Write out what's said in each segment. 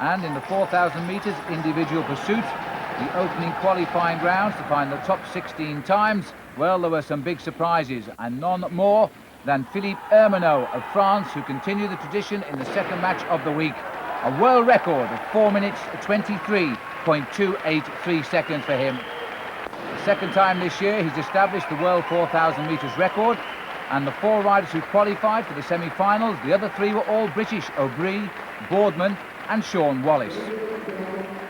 And in the 4,000 metres individual pursuit, the opening qualifying rounds to find the top 16 times, well, there were some big surprises, and none more than Philippe Ermenault of France, who continued the tradition in the second match of the week. A world record of 4 minutes 23.283 seconds for him. The second time this year he's established the world 4,000 metres record, and the 4 riders who qualified for the semi-finals, the other 3 were all British: Obree, Boardman and Sean Wallace.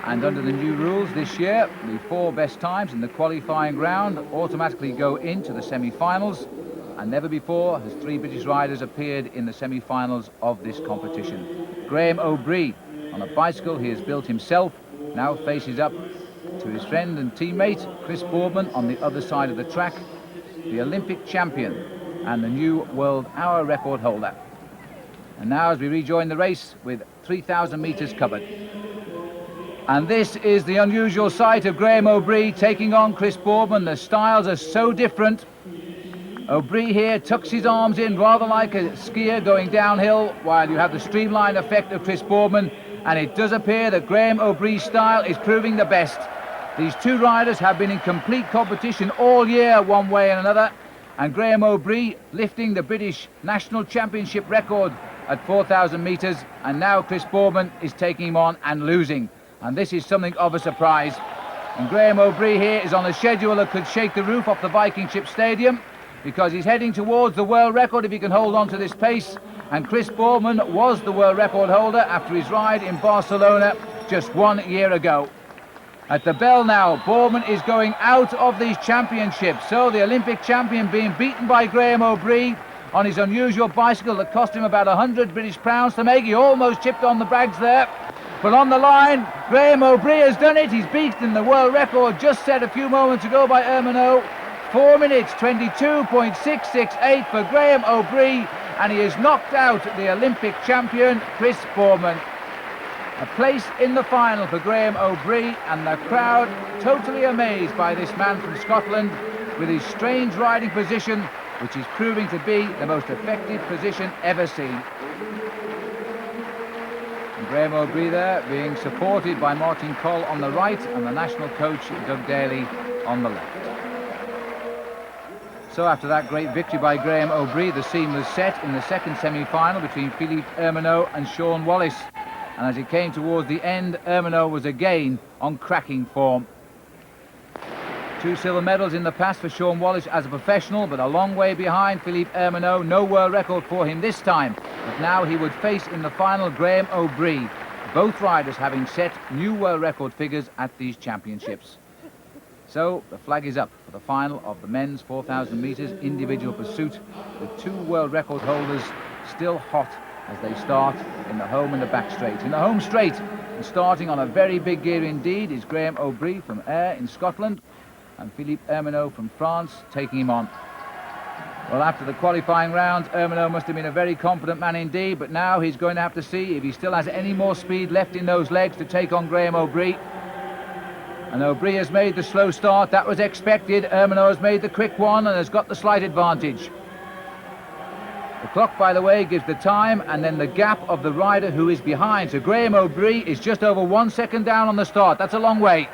And under the new rules this year, the 4 best times in the qualifying round automatically go into the semi-finals, and never before has 3 British riders appeared in the semi-finals of this competition. Graeme Obree, on a bicycle he has built himself, now faces up to his friend and teammate Chris Boardman on the other side of the track, the Olympic champion and the new world hour record holder. And now as we rejoin the race with 3,000 metres covered. And this is the unusual sight of Graeme Obree taking on Chris Boardman. The styles are so different. Obree here tucks his arms in rather like a skier going downhill, while you have the streamline effect of Chris Boardman, and it does appear that Graeme Obree's style is proving the best. These 2 riders have been in complete competition all year, one way and another, and Graeme Obree lifting the British National Championship record at 4,000 metres, and now Chris Boardman is taking him on and losing. And this is something of a surprise. And Graeme Obree here is on a schedule that could shake the roof off the Viking Ship Stadium, because he's heading towards the world record if he can hold on to this pace. And Chris Boardman was the world record holder after his ride in Barcelona just 1 year ago. At the bell now, Boardman is going out of these championships. So the Olympic champion being beaten by Graeme Obree on his unusual bicycle that cost him about 100 British pounds to make. He almost chipped on the bags there. But on the line, Graeme Obree has done it. He's beaten the world record just set a few moments ago by Ermenault. 4 minutes 22.668 for Graeme Obree, and he has knocked out the Olympic champion Chris Boardman. A place in the final for Graeme Obree, and the crowd totally amazed by this man from Scotland with his strange riding position, which is proving to be the most effective position ever seen. And Graeme Obree there being supported by Martin Coll on the right and the national coach Doug Daly on the left. So after that great victory by Graeme Obree, the scene was set in the second semi-final between Philippe Ermenault and Sean Wallace. And as it came towards the end, Ermenault was again on cracking form. 2 silver medals in the past for Sean Wallace as a professional, but a long way behind Philippe Ermenault. No world record for him this time, but now he would face in the final Graeme Obree, both riders having set new world record figures at these championships. So the flag is up for the final of the men's 4,000 metres individual pursuit, with 2 world record holders still hot as they start in the home and the back straight. In the home straight, and starting on a very big gear indeed, is Graeme Obree from Ayr in Scotland, and Philippe Ermenault from France taking him on. Well, after the qualifying rounds, Ermenault must have been a very confident man indeed, but now he's going to have to see if he still has any more speed left in those legs to take on Graeme Obree. And Obree has made the slow start. That was expected. Ermenault has made the quick one and has got the slight advantage. The clock, by the way, gives the time and then the gap of the rider who is behind. So Graeme Obree is just over 1 second down on the start. That's a long way.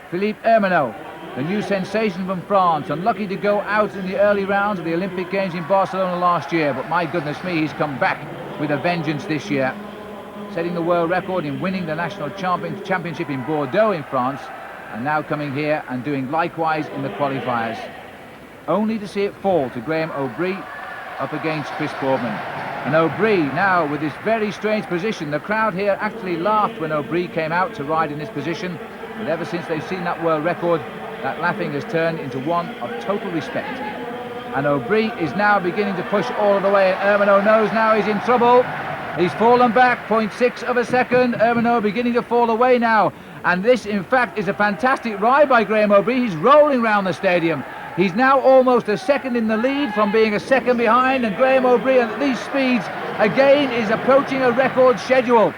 Philippe Ermenault, the new sensation from France, unlucky to go out in the early rounds of the Olympic Games in Barcelona last year, but my goodness me, he's come back with a vengeance this year, setting the world record in winning the national championship in Bordeaux in France, and now coming here and doing likewise in the qualifiers. Only to see it fall to Graeme Obree up against Chris Boardman. And Obree now with this very strange position. The crowd here actually laughed when Obree came out to ride in this position, but ever since they've seen that world record, that laughing has turned into one of total respect. And Obree is now beginning to push all of the way, and Ermenault knows now he's in trouble. He's fallen back 0.6 of a second. Ermenault beginning to fall away now. And this, in fact, is a fantastic ride by Graeme Obree. He's rolling around the stadium. He's now almost a second in the lead from being a second behind. And Graeme Obree at these speeds, again, is approaching a record schedule.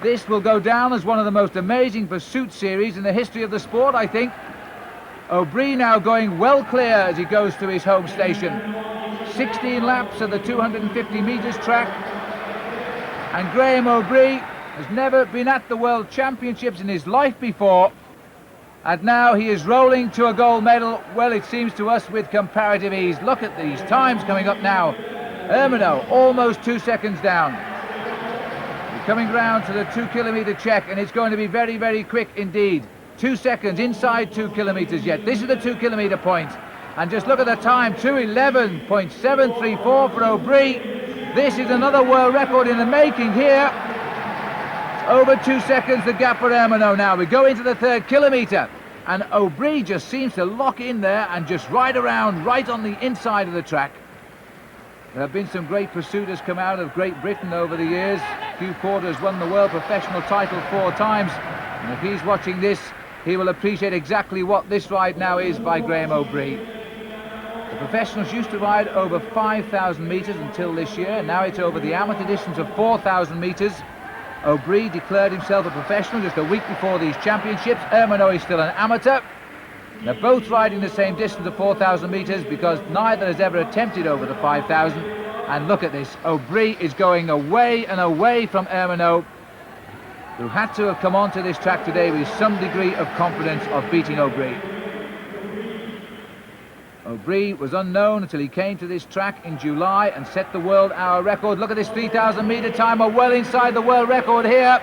This will go down as one of the most amazing pursuit series in the history of the sport, I think. Obree now going well clear as he goes to his home station. 16 laps of the 250 metres track. And Graeme Obree has never been at the World Championships in his life before, and now he is rolling to a gold medal, well, it seems to us, with comparative ease. Look at these times coming up now. Ermenault almost 2 seconds down. We're coming round to the 2 kilometre check, and it's going to be very, very quick indeed. 2 seconds inside 2 kilometres yet. This is the 2 kilometre point. And just look at the time, 2:11.734 for Obree. This is another world record in the making here. Over 2 seconds the gap for Ermenault now. We go into the 3rd kilometre, and Obree just seems to lock in there and just ride around right on the inside of the track. There have been some great pursuiters come out of Great Britain over the years. Hugh Porter has won the world professional title 4 times, and if he's watching this, he will appreciate exactly what this ride now is by Graeme Obree. The professionals used to ride over 5,000 metres until this year. Now it's over the amateur distance of 4,000 metres. Obree declared himself a professional just a week before these championships. Ermenault is still an amateur. They're both riding the same distance of 4,000 metres because neither has ever attempted over the 5,000. And look at this, Obree is going away and away from Ermenault, who had to have come onto this track today with some degree of confidence of beating Obree. Obree was unknown until he came to this track in July and set the world hour record. Look at this 3,000 metre timer, well inside the world record here.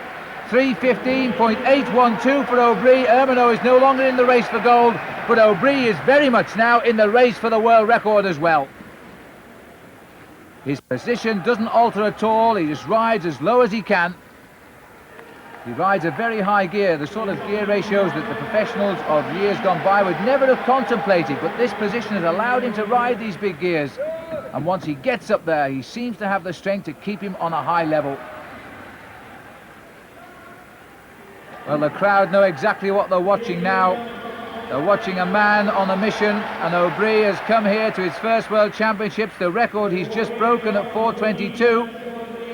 3:15.812 for Obree. Ermenault is no longer in the race for gold, but Obree is very much now in the race for the world record as well. His position doesn't alter at all. He just rides as low as he can. He rides a very high gear, the sort of gear ratios that the professionals of years gone by would never have contemplated, but this position has allowed him to ride these big gears. And once he gets up there, he seems to have the strength to keep him on a high level. Well, the crowd know exactly what they're watching now. They're watching a man on a mission, and Obree has come here to his first World Championships. The record he's just broken at 4:22.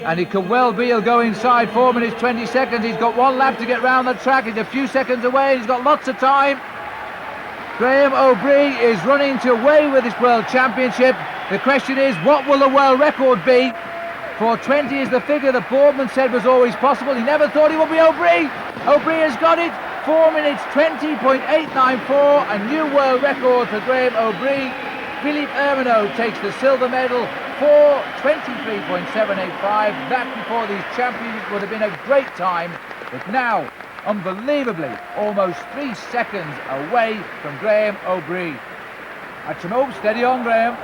And it could well be he'll go inside 4 minutes 20 seconds. He's got 1 lap to get round the track. He's a few seconds away. He's got lots of time. Graeme Obree is running away with this World Championship. The question is, what will the world record be? 4:20 is the figure that Boardman said was always possible. He never thought it would be Obree. Obree has got it. 4 minutes 20.894. A new world record for Graeme Obree. Philippe Ermenault takes the silver medal. 4:23.785. That before these championships would have been a great time, but now, unbelievably, almost 3 seconds away from Graeme Obree. Steady on, Graeme.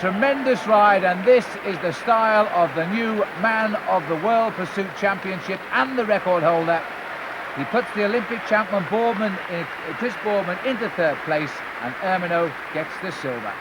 Tremendous ride, and this is the style of the new man of the World Pursuit Championship and the record holder. He puts the Olympic champion Chris Boardman into 3rd place, and Ermenault gets the silver.